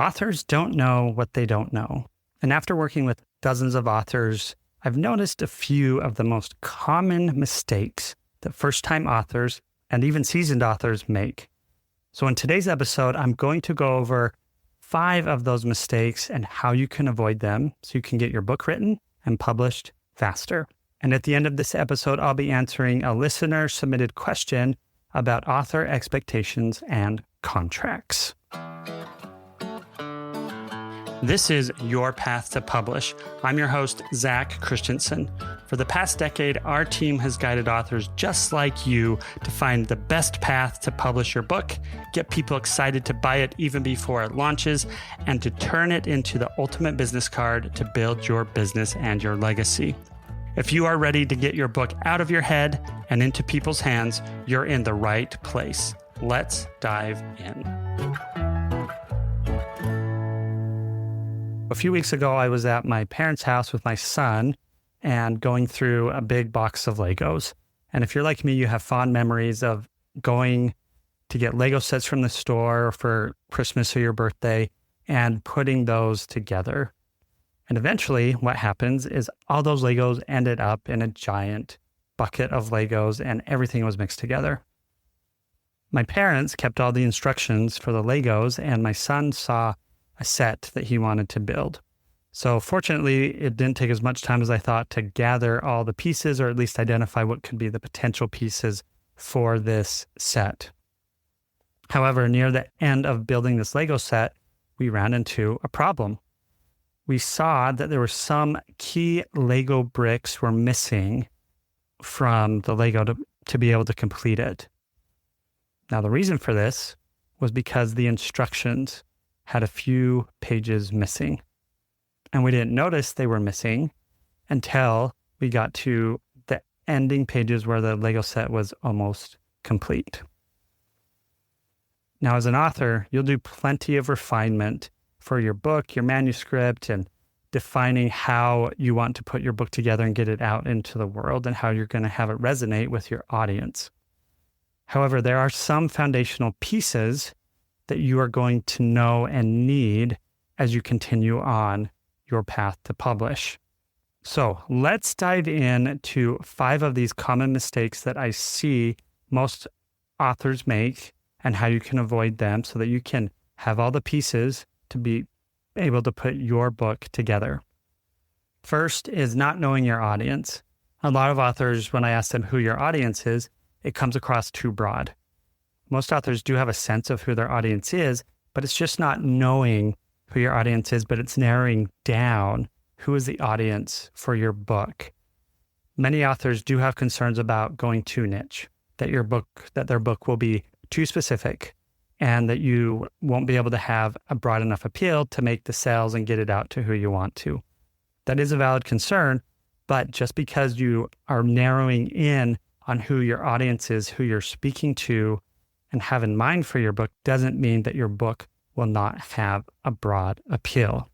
Authors don't know what they don't know. And after working with dozens of authors, I've noticed a few of the most common mistakes that first-time authors and even seasoned authors make. So in today's episode, I'm going to go over 5 of those mistakes and how you can avoid them so you can get your book written and published faster. And at the end of this episode, I'll be answering a listener-submitted question about author expectations and contracts. This is Your Path to Publish. I'm your host, Zach Christensen. For the past decade, our team has guided authors just like you to find the best path to publish your book, get people excited to buy it even before it launches, and to turn it into the ultimate business card to build your business and your legacy. If you are ready to get your book out of your head and into people's hands, you're in the right place. Let's dive in. A few weeks ago, I was at my parents' house with my son and going through a big box of Legos. And if you're like me, you have fond memories of going to get Lego sets from the store for Christmas or your birthday and putting those together. And eventually what happens is all those Legos ended up in a giant bucket of Legos and everything was mixed together. My parents kept all the instructions for the Legos and my son saw a set that he wanted to build. So fortunately, it didn't take as much time as I thought to gather all the pieces or at least identify what could be the potential pieces for this set. However, near the end of building this Lego set, we ran into a problem. We saw that there were some key Lego bricks were missing from the Lego to be able to complete it. Now, the reason for this was because the instructions had a few pages missing. And we didn't notice they were missing until we got to the ending pages where the Lego set was almost complete. Now, as an author, you'll do plenty of refinement for your book, your manuscript, and defining how you want to put your book together and get it out into the world and how you're going to have it resonate with your audience. However, there are some foundational pieces that you are going to know and need as you continue on your path to publish. So let's dive in to 5 of these common mistakes that I see most authors make and how you can avoid them so that you can have all the pieces to be able to put your book together. First is not knowing your audience. A lot of authors, when I ask them who your audience is, it comes across too broad. Most authors do have a sense of who their audience is, but it's just not knowing who your audience is, but it's narrowing down who is the audience for your book. Many authors do have concerns about going too niche, that their book will be too specific and that you won't be able to have a broad enough appeal to make the sales and get it out to who you want to. That is a valid concern, but just because you are narrowing in on who your audience is, who you're speaking to, and have in mind for your book doesn't mean that your book will not have a broad appeal.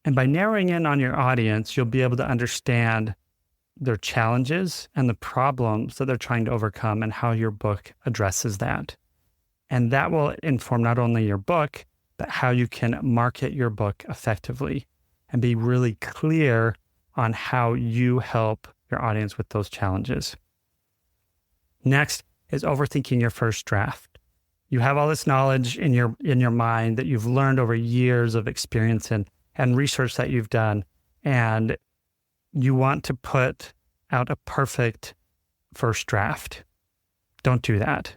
And by narrowing in on your audience, you'll be able to understand their challenges and the problems that they're trying to overcome and how your book addresses that. And that will inform not only your book, but how you can market your book effectively and be really clear on how you help your audience with those challenges. Next is overthinking your first draft. You have all this knowledge in your mind that you've learned over years of experience and research that you've done, and you want to put out a perfect first draft. Don't do that.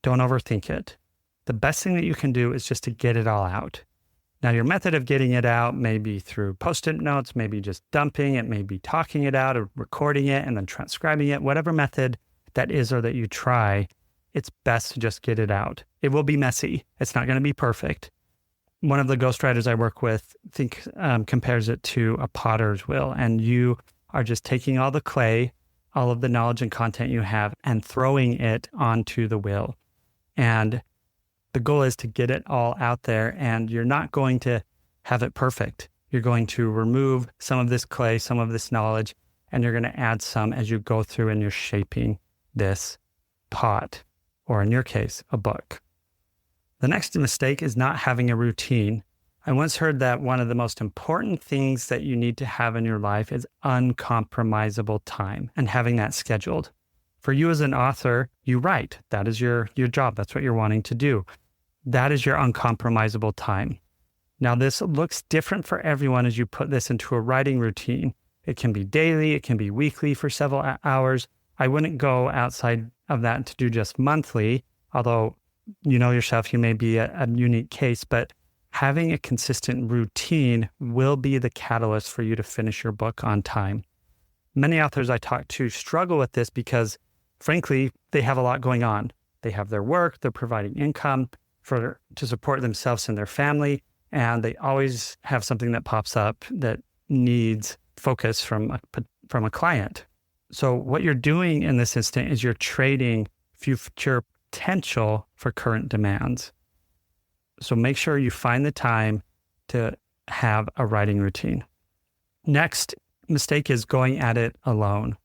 Don't overthink it. The best thing that you can do is just to get it all out. Now, your method of getting it out may be through Post-it notes, maybe just dumping it, maybe talking it out or recording it and then transcribing it, whatever method that is or that you try, it's best to just get it out. It will be messy. It's not going to be perfect. One of the ghostwriters I work with compares it to a potter's wheel, and you are just taking all the clay, all of the knowledge and content you have, and throwing it onto the wheel. And the goal is to get it all out there, and you're not going to have it perfect. You're going to remove some of this clay, some of this knowledge, and you're going to add some as you go through and you're shaping this pot, or in your case, a book. The next mistake is not having a routine. I once heard that one of the most important things that you need to have in your life is uncompromisable time and having that scheduled. For you as an author, you write. That is your job. That's what you're wanting to do. That is your uncompromisable time. Now, this looks different for everyone as you put this into a writing routine. It can be daily, it can be weekly for several hours. I wouldn't go outside of that to do just monthly, although you know yourself, you may be a unique case, but having a consistent routine will be the catalyst for you to finish your book on time. Many authors I talk to struggle with this because, frankly, they have a lot going on. They have their work, they're providing income to support themselves and their family, and they always have something that pops up that needs focus from a client. So what you're doing in this instant is you're trading future potential for current demands. So make sure you find the time to have a writing routine. Next mistake is going at it alone.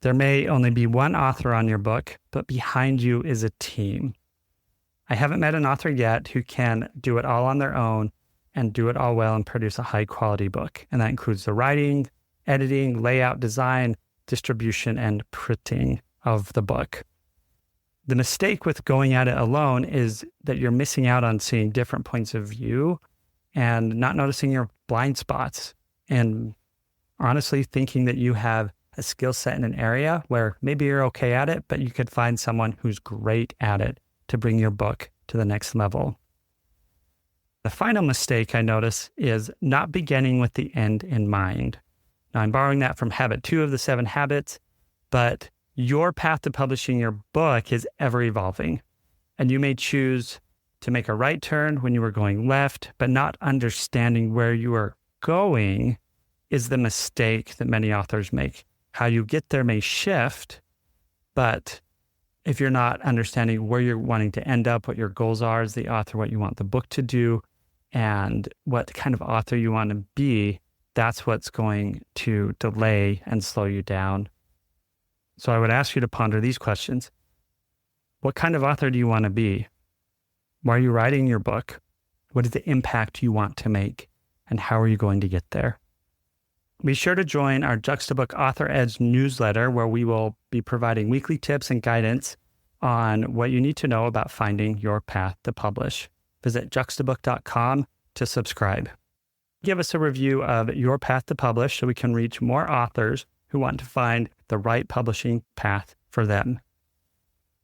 There may only be one author on your book, but behind you is a team. I haven't met an author yet who can do it all on their own and do it all well and produce a high quality book. And that includes the writing, editing, layout, design, distribution, and printing of the book. The mistake with going at it alone is that you're missing out on seeing different points of view and not noticing your blind spots, and honestly thinking that you have a skill set in an area where maybe you're okay at it, but you could find someone who's great at it to bring your book to the next level. The final mistake I notice is not beginning with the end in mind. Now, I'm borrowing that from habit 2 of the 7 habits, but your path to publishing your book is ever evolving, and you may choose to make a right turn when you were going left, but not understanding where you are going is the mistake that many authors make. How you get there may shift, but if you're not understanding where you're wanting to end up, what your goals are as the author, what you want the book to do, and what kind of author you want to be, that's what's going to delay and slow you down. So I would ask you to ponder these questions. What kind of author do you want to be? Why are you writing your book? What is the impact you want to make? And how are you going to get there? Be sure to join our Juxtabook Author Edge newsletter, where we will be providing weekly tips and guidance on what you need to know about finding your path to publish. Visit juxtabook.com to subscribe. Give us a review of your path to publish so we can reach more authors who want to find the right publishing path for them.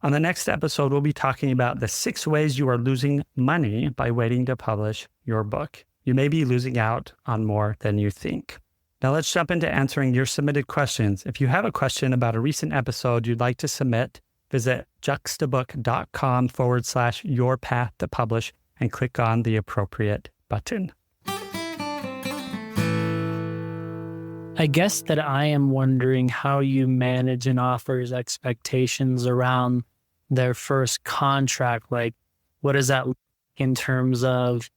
On the next episode, we'll be talking about the 6 ways you are losing money by waiting to publish your book. You may be losing out on more than you think. Now let's jump into answering your submitted questions. If you have a question about a recent episode you'd like to submit, visit juxtabook.com/your path to publish and click on the appropriate button. I guess that I am wondering how you manage an author's expectations around their first contract. Like, what does that look in terms of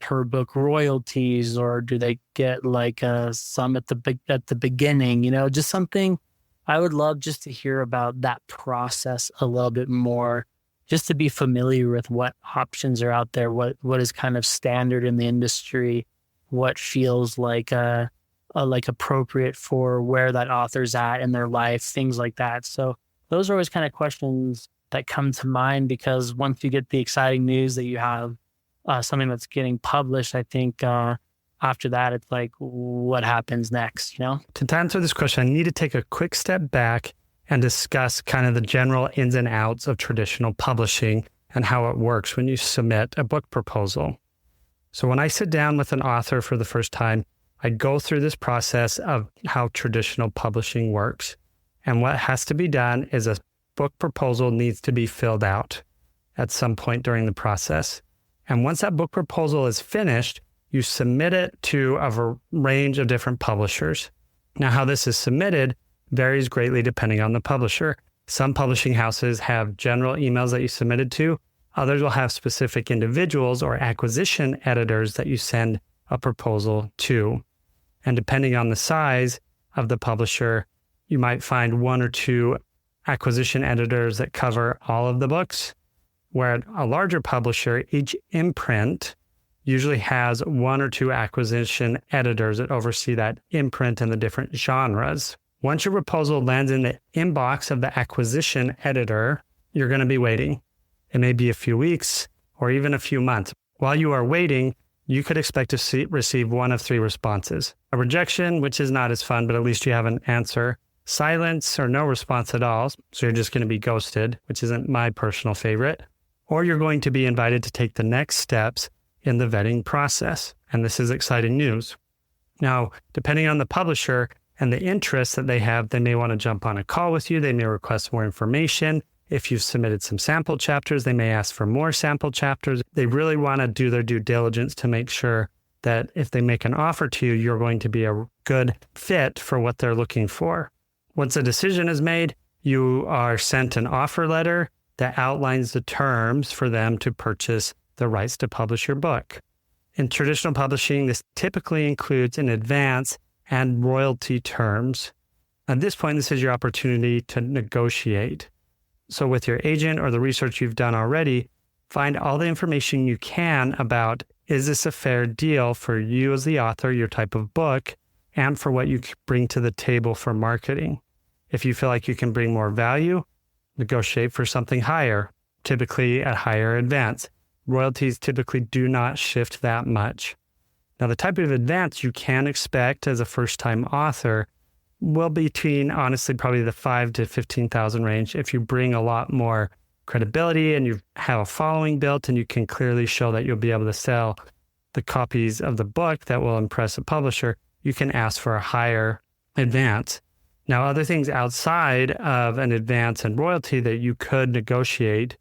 per book royalties, or do they get like some at the beginning? Just something I would love just to hear about that process a little bit more, just to be familiar with what options are out there, what is kind of standard in the industry, what feels like appropriate for where that author's at in their life, things like that. So those are always kind of questions that come to mind, because once you get the exciting news that you have something that's getting published, I think after that, it's like, what happens next, To answer this question, I need to take a quick step back and discuss kind of the general ins and outs of traditional publishing and how it works when you submit a book proposal. So when I sit down with an author for the first time, I go through this process of how traditional publishing works. And what has to be done is a book proposal needs to be filled out at some point during the process. And once that book proposal is finished, you submit it to a range of different publishers. Now, how this is submitted varies greatly depending on the publisher. Some publishing houses have general emails that you submitted to. Others will have specific individuals or acquisition editors that you send a proposal to. And depending on the size of the publisher, you might find 1 or 2 acquisition editors that cover all of the books, Where at a larger publisher, each imprint usually has one or two acquisition editors that oversee that imprint and the different genres. Once your proposal lands in the inbox of the acquisition editor, you're going to be waiting. It may be a few weeks or even a few months. While you are waiting, you could expect to receive one of three responses. A rejection, which is not as fun, but at least you have an answer. Silence or no response at all, so you're just going to be ghosted, which isn't my personal favorite. Or you're going to be invited to take the next steps in the vetting process. And this is exciting news. Now, depending on the publisher and the interest that they have, they may want to jump on a call with you. They may request more information. If you've submitted some sample chapters, they may ask for more sample chapters. They really want to do their due diligence to make sure that if they make an offer to you, you're going to be a good fit for what they're looking for. Once a decision is made, you are sent an offer letter that outlines the terms for them to purchase the rights to publish your book. In traditional publishing, this typically includes an advance and royalty terms. At this point, this is your opportunity to negotiate. So with your agent or the research you've done already, find all the information you can about, is this a fair deal for you as the author, your type of book, and for what you bring to the table for marketing. If you feel like you can bring more value, negotiate for something higher, typically at higher advance. Royalties typically do not shift that much. Now, the type of advance you can expect as a first-time author will be between, honestly, probably the $5,000 to $15,000 range. If you bring a lot more credibility and you have a following built and you can clearly show that you'll be able to sell the copies of the book that will impress a publisher, you can ask for a higher advance. Now, other things outside of an advance and royalty that you could negotiate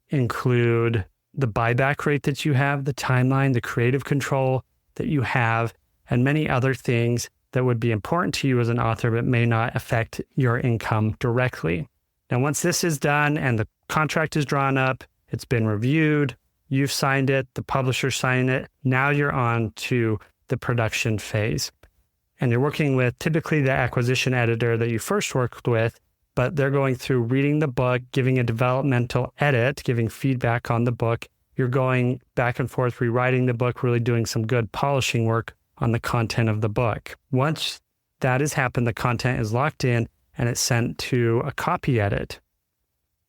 include the buyback rate that you have, the timeline, the creative control that you have, and many other things that would be important to you as an author but may not affect your income directly. Now, once this is done and the contract is drawn up, it's been reviewed, you've signed it, the publisher signed it, now you're on to the production phase. And you're working with typically the acquisition editor that you first worked with, but they're going through reading the book, giving a developmental edit, giving feedback on the book. You're going back and forth, rewriting the book, really doing some good polishing work on the content of the book. Once that has happened, the content is locked in and it's sent to a copy edit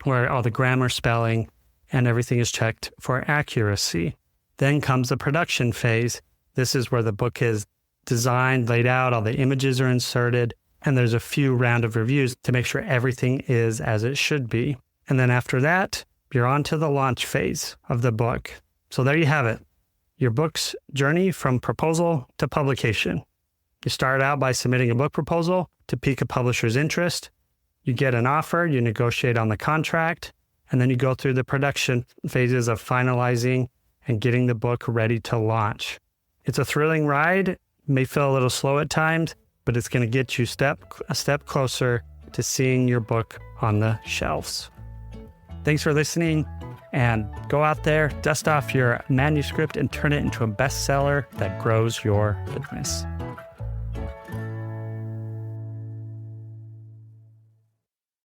where all the grammar, spelling, and everything is checked for accuracy. Then comes the production phase. This is where the book is designed, laid out, all the images are inserted, and there's a few round of reviews to make sure everything is as it should be. And then after that, you're on to the launch phase of the book. So there you have it, your book's journey from proposal to publication. You start out by submitting a book proposal to pique a publisher's interest. You get an offer, you negotiate on the contract, and then you go through the production phases of finalizing and getting the book ready to launch. It's a thrilling ride. May feel a little slow at times, but it's going to get you a step closer to seeing your book on the shelves. Thanks for listening, and go out there, dust off your manuscript, and turn it into a bestseller that grows your business.